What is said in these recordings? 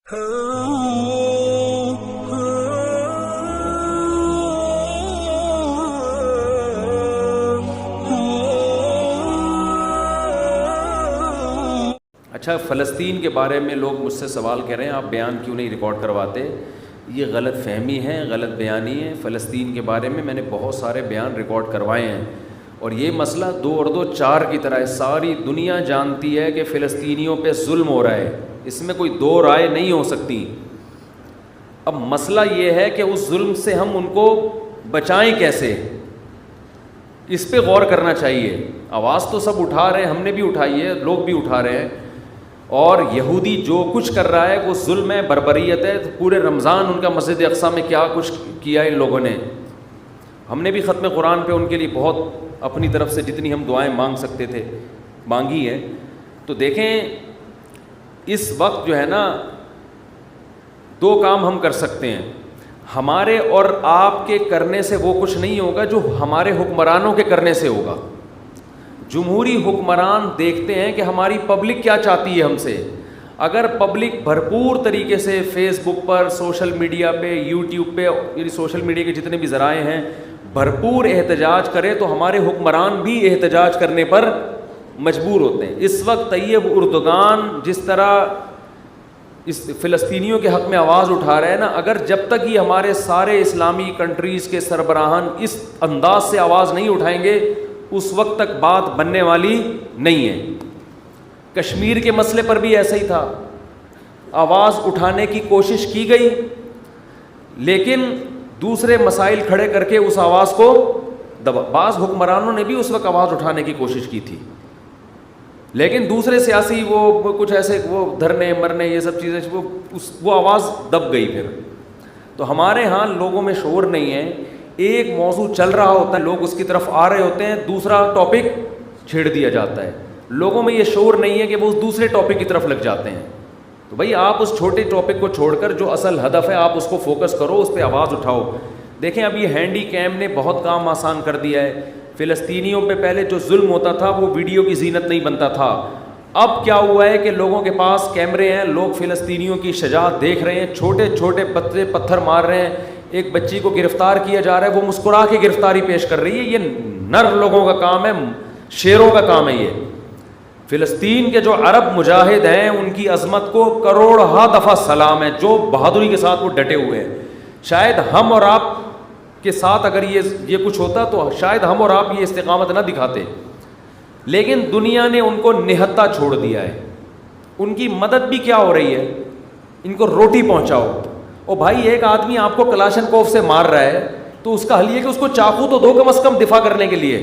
اچھا، فلسطین کے بارے میں لوگ مجھ سے سوال کر رہے ہیں آپ بیان کیوں نہیں ریکارڈ کرواتے؟ یہ غلط فہمی ہے، غلط بیانی ہے۔ فلسطین کے بارے میں نے بہت سارے بیان ریکارڈ کروائے ہیں، اور یہ مسئلہ 2 اور 2 4 کی طرح ہے۔ ساری دنیا جانتی ہے کہ فلسطینیوں پہ ظلم ہو رہا ہے، اس میں کوئی 2 رائے نہیں ہو سکتی۔ اب مسئلہ یہ ہے کہ اس ظلم سے ہم ان کو بچائیں کیسے، اس پہ غور کرنا چاہیے۔ آواز تو سب اٹھا رہے ہیں، ہم نے بھی اٹھائی ہے، لوگ بھی اٹھا رہے ہیں، اور یہودی جو کچھ کر رہا ہے وہ ظلم ہے، بربریت ہے۔ پورے رمضان ان کا مسجد اقصیٰ میں کیا کچھ کیا ان لوگوں نے۔ ہم نے بھی ختم قرآن پہ ان کے لیے بہت اپنی طرف سے جتنی ہم دعائیں مانگ سکتے تھے مانگی ہیں۔ تو دیکھیں، اس وقت جو ہے نا 2 کام ہم کر سکتے ہیں۔ ہمارے اور آپ کے کرنے سے وہ کچھ نہیں ہوگا جو ہمارے حکمرانوں کے کرنے سے ہوگا۔ جمہوری حکمران دیکھتے ہیں کہ ہماری پبلک کیا چاہتی ہے ہم سے۔ اگر پبلک بھرپور طریقے سے فیس بک پر، سوشل میڈیا پہ، یوٹیوب پہ، یعنی سوشل میڈیا کے جتنے بھی ذرائع ہیں، بھرپور احتجاج کرے تو ہمارے حکمران بھی احتجاج کرنے پر مجبور ہوتے ہیں۔ اس وقت طیب اردگان جس طرح اس فلسطینیوں کے حق میں آواز اٹھا رہے ہیں نا، اگر جب تک یہ ہمارے سارے اسلامی کنٹریز کے سربراہان اس انداز سے آواز نہیں اٹھائیں گے، اس وقت تک بات بننے والی نہیں ہے۔ کشمیر کے مسئلے پر بھی ایسا ہی تھا، آواز اٹھانے کی کوشش کی گئی، لیکن دوسرے مسائل کھڑے کر کے اس آواز کو بعض حکمرانوں نے بھی اس وقت آواز اٹھانے کی کوشش کی تھی، لیکن دوسرے سیاسی وہ کچھ ایسے وہ دھرنے مرنے یہ سب چیزیں وہ آواز دب گئی پھر۔ تو ہمارے ہاں لوگوں میں شعور نہیں ہے، ایک موضوع چل رہا ہوتا ہے، لوگ اس کی طرف آ رہے ہوتے ہیں، دوسرا ٹاپک چھیڑ دیا جاتا ہے۔ لوگوں میں یہ شعور نہیں ہے کہ وہ اس دوسرے ٹاپک کی طرف لگ جاتے ہیں۔ تو بھائی آپ اس چھوٹے ٹاپک کو چھوڑ کر جو اصل ہدف ہے آپ اس کو فوکس کرو، اس پہ آواز اٹھاؤ۔ دیکھیں اب یہ ہینڈی کیم نے بہت کام آسان کر دیا ہے۔ فلسطینیوں پہ پہلے جو ظلم ہوتا تھا وہ ویڈیو کی زینت نہیں بنتا تھا، اب کیا ہوا ہے کہ لوگوں کے پاس کیمرے ہیں، لوگ فلسطینیوں کی شجاعت دیکھ رہے ہیں، چھوٹے چھوٹے بچے پتھر مار رہے ہیں، ایک بچی کو گرفتار کیا جا رہا ہے، وہ مسکرا کے گرفتاری پیش کر رہی ہے۔ یہ نر لوگوں کا کام ہے، شیروں کا کام ہے یہ۔ فلسطین کے جو عرب مجاہد ہیں ان کی عظمت کو کروڑہا دفعہ سلام ہے، جو بہادری کے ساتھ وہ ڈٹے ہوئے ہیں۔ شاید ہم اور آپ کے ساتھ اگر یہ کچھ ہوتا تو شاید ہم اور آپ یہ استقامت نہ دکھاتے، لیکن دنیا نے ان کو نہتا چھوڑ دیا ہے۔ ان کی مدد بھی کیا ہو رہی ہے، ان کو روٹی پہنچاؤ۔ اور بھائی ایک آدمی آپ کو کلاشنکوف سے مار رہا ہے تو اس کا حل یہ کہ اس کو چاقو تو دو کم از کم دفاع کرنے کے لیے،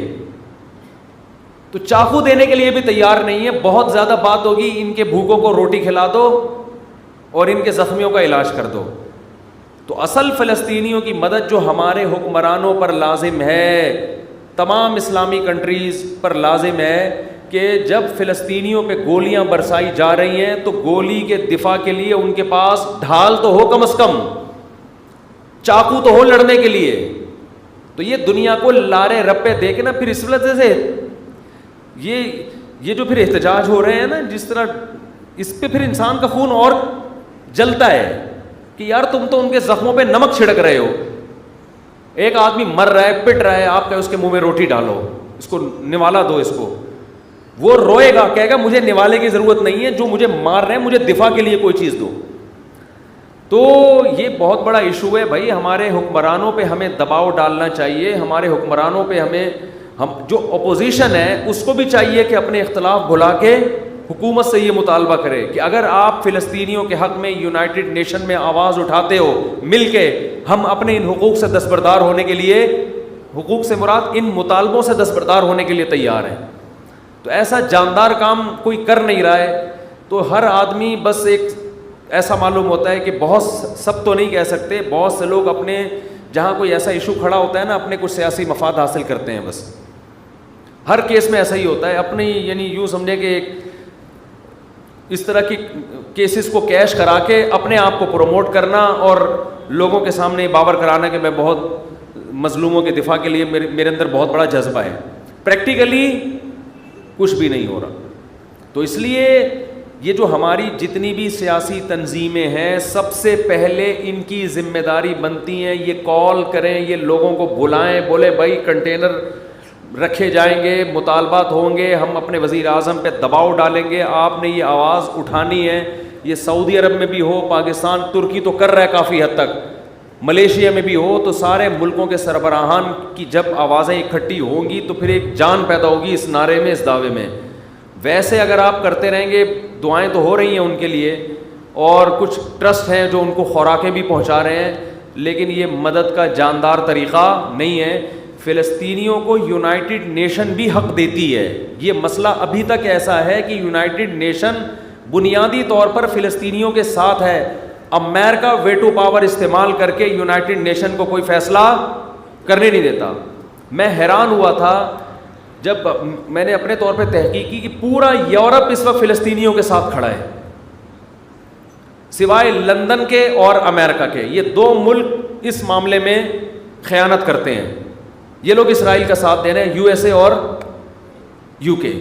تو چاقو دینے کے لیے بھی تیار نہیں ہے۔ بہت زیادہ بات ہوگی، ان کے بھوکوں کو روٹی کھلا دو اور ان کے زخمیوں کا علاج کر دو۔ تو اصل فلسطینیوں کی مدد جو ہمارے حکمرانوں پر لازم ہے، تمام اسلامی کنٹریز پر لازم ہے کہ جب فلسطینیوں پہ گولیاں برسائی جا رہی ہیں تو گولی کے دفاع کے لیے ان کے پاس ڈھال تو ہو، کم از کم چاقو تو ہو لڑنے کے لیے۔ تو یہ دنیا کو لارے رپے دے کے نا پھر اس وجہ سے یہ جو پھر احتجاج ہو رہے ہیں نا، جس طرح اس پہ پھر انسان کا خون اور جلتا ہے کہ یار تم تو ان کے زخموں پہ نمک چھڑک رہے ہو۔ ایک آدمی مر رہا ہے، پٹ رہا ہے، آپ کہ اس کے منہ میں روٹی ڈالو، اس کو نوالا دو، اس کو وہ روئے گا، کہے گا مجھے نوالے کی ضرورت نہیں ہے، جو مجھے مار رہے ہیں مجھے دفاع کے لیے کوئی چیز دو۔ تو یہ بہت بڑا ایشو ہے بھائی، ہمارے حکمرانوں پہ ہمیں دباؤ ڈالنا چاہیے۔ ہمارے حکمرانوں پہ ہم جو اپوزیشن ہے اس کو بھی چاہیے کہ اپنے اختلاف بھلا کے حکومت سے یہ مطالبہ کرے کہ اگر آپ فلسطینیوں کے حق میں یونائٹڈ نیشن میں آواز اٹھاتے ہو مل کے، ہم اپنے ان حقوق سے دستبردار ہونے کے لیے، حقوق سے مراد ان مطالبوں سے دستبردار ہونے کے لیے تیار ہیں۔ تو ایسا جاندار کام کوئی کر نہیں رہا ہے، تو ہر آدمی بس ایک ایسا معلوم ہوتا ہے کہ بہت سب تو نہیں کہہ سکتے، بہت سے لوگ اپنے جہاں کوئی ایسا ایشو کھڑا ہوتا ہے نا، اپنے کچھ سیاسی مفاد حاصل کرتے ہیں۔ بس ہر کیس میں ایسا ہی ہوتا ہے، اپنی یعنی یوں سمجھے کہ ایک اس طرح کی کیسز کو کیش کرا کے اپنے آپ کو پروموٹ کرنا اور لوگوں کے سامنے باور کرانا کہ میں بہت مظلوموں کے دفاع کے لیے میرے اندر بہت بڑا جذبہ ہے۔ پریکٹیکلی کچھ بھی نہیں ہو رہا۔ تو اس لیے یہ جو ہماری جتنی بھی سیاسی تنظیمیں ہیں سب سے پہلے ان کی ذمہ داری بنتی ہیں یہ کال کریں, یہ لوگوں کو بلائیں, بولے بھائی کنٹینر رکھے جائیں گے, مطالبات ہوں گے, ہم اپنے وزیر اعظم پہ دباؤ ڈالیں گے, آپ نے یہ آواز اٹھانی ہے. یہ سعودی عرب میں بھی ہو, پاکستان, ترکی تو کر رہا ہے کافی حد تک, ملیشیا میں بھی ہو, تو سارے ملکوں کے سربراہان کی جب آوازیں اکٹھی ہوں گی تو پھر ایک جان پیدا ہوگی اس نعرے میں, اس دعوے میں. ویسے اگر آپ کرتے رہیں گے, دعائیں تو ہو رہی ہیں ان کے لیے, اور کچھ ٹرسٹ ہیں جو ان کو خوراکیں بھی پہنچا رہے ہیں, لیکن یہ مدد کا جاندار طریقہ نہیں ہے. فلسطینیوں کو یونائٹڈ نیشن بھی حق دیتی ہے. یہ مسئلہ ابھی تک ایسا ہے کہ یونائٹڈ نیشن بنیادی طور پر فلسطینیوں کے ساتھ ہے. امریکہ ویٹو پاور استعمال کر کے یونائٹڈ نیشن کو کوئی فیصلہ کرنے نہیں دیتا. میں حیران ہوا تھا جب میں نے اپنے طور پہ تحقیق کی کہ پورا یورپ اس وقت فلسطینیوں کے ساتھ کھڑا ہے, سوائے لندن کے اور امریکہ کے. یہ دو ملک اس معاملے میں خیانت کرتے ہیں. یہ لوگ اسرائیل کا ساتھ دے رہے ہیں, یو ایس اے اور یو کے.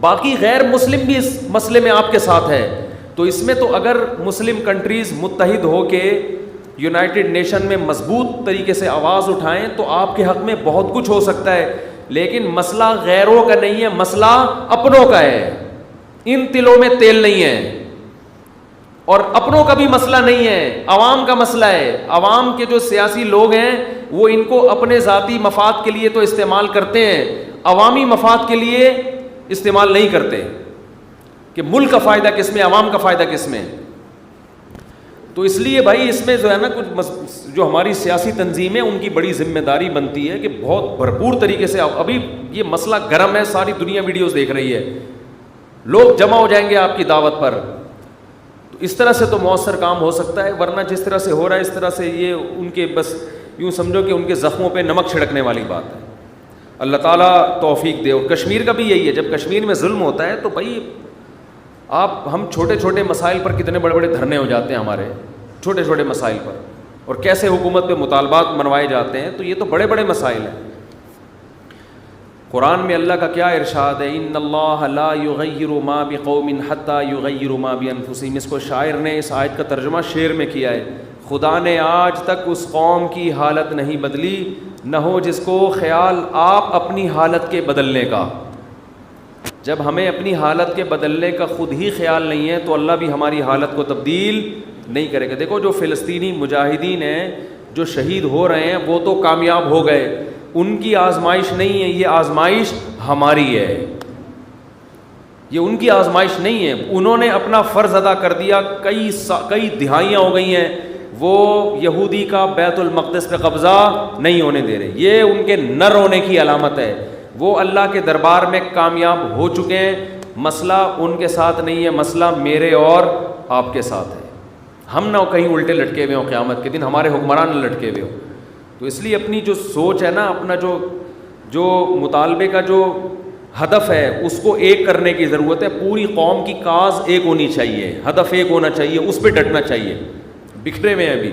باقی غیر مسلم بھی اس مسئلے میں آپ کے ساتھ ہے. تو اس میں تو اگر مسلم کنٹریز متحد ہو کے یونائٹڈ نیشن میں مضبوط طریقے سے آواز اٹھائیں تو آپ کے حق میں بہت کچھ ہو سکتا ہے. لیکن مسئلہ غیروں کا نہیں ہے, مسئلہ اپنوں کا ہے. ان تلوں میں تیل نہیں ہے, اور اپنوں کا بھی مسئلہ نہیں ہے, عوام کا مسئلہ ہے. عوام کے جو سیاسی لوگ ہیں وہ ان کو اپنے ذاتی مفاد کے لیے تو استعمال کرتے ہیں, عوامی مفاد کے لیے استعمال نہیں کرتے کہ ملک کا فائدہ کس میں, عوام کا فائدہ کس میں. تو اس لیے بھائی اس میں جو ہے نا کچھ جو ہماری سیاسی تنظیمیں ان کی بڑی ذمہ داری بنتی ہے کہ بہت بھرپور طریقے سے. ابھی یہ مسئلہ گرم ہے, ساری دنیا ویڈیوز دیکھ رہی ہے, لوگ جمع ہو جائیں گے آپ کی دعوت پر. تو اس طرح سے تو مؤثر کام ہو سکتا ہے, ورنہ جس طرح سے ہو رہا ہے اس طرح سے یہ ان کے بس یوں سمجھو کہ ان کے زخموں پہ نمک چھڑکنے والی بات ہے. اللہ تعالیٰ توفیق دے. اور کشمیر کا بھی یہی ہے, جب کشمیر میں ظلم ہوتا ہے تو بھائی ہم چھوٹے چھوٹے مسائل پر کتنے بڑے بڑے دھرنے ہو جاتے ہیں ہمارے چھوٹے چھوٹے مسائل پر, اور کیسے حکومت پہ مطالبات منوائے جاتے ہیں. تو یہ تو بڑے بڑے مسائل ہیں. قرآن میں اللہ کا کیا ارشاد ہے, ان اللہ لا یغیر ما بقوم حتی یغیروا ما بانفسہم. اس کو شاعر نے اس آیت کا ترجمہ شعر میں کیا ہے, خدا نے آج تک اس قوم کی حالت نہیں بدلی, نہ ہو جس کو خیال آپ اپنی حالت کے بدلنے کا. جب ہمیں اپنی حالت کے بدلنے کا خود ہی خیال نہیں ہے تو اللہ بھی ہماری حالت کو تبدیل نہیں کرے گا. دیکھو جو فلسطینی مجاہدین ہیں جو شہید ہو رہے ہیں وہ تو کامیاب ہو گئے, ان کی آزمائش نہیں ہے, یہ آزمائش ہماری ہے. یہ ان کی آزمائش نہیں ہے, انہوں نے اپنا فرض ادا کر دیا. کئی دہائیاں ہو گئی ہیں وہ یہودی کا بیت المقدس پہ قبضہ نہیں ہونے دے رہے. یہ ان کے نر ہونے کی علامت ہے. وہ اللہ کے دربار میں کامیاب ہو چکے ہیں. مسئلہ ان کے ساتھ نہیں ہے, مسئلہ میرے اور آپ کے ساتھ ہے. ہم نہ کہیں الٹے لٹکے ہوئے ہوں قیامت کے دن, ہمارے حکمران نہ لٹکے ہوئے ہوں. تو اس لیے اپنی جو سوچ ہے نا, اپنا جو مطالبے کا جو ہدف ہے اس کو ایک کرنے کی ضرورت ہے. پوری قوم کی کاز ایک ہونی چاہیے, ہدف ایک ہونا چاہیے, اس پہ ڈٹنا چاہیے. بکھرے ہوئے ہیں ابھی.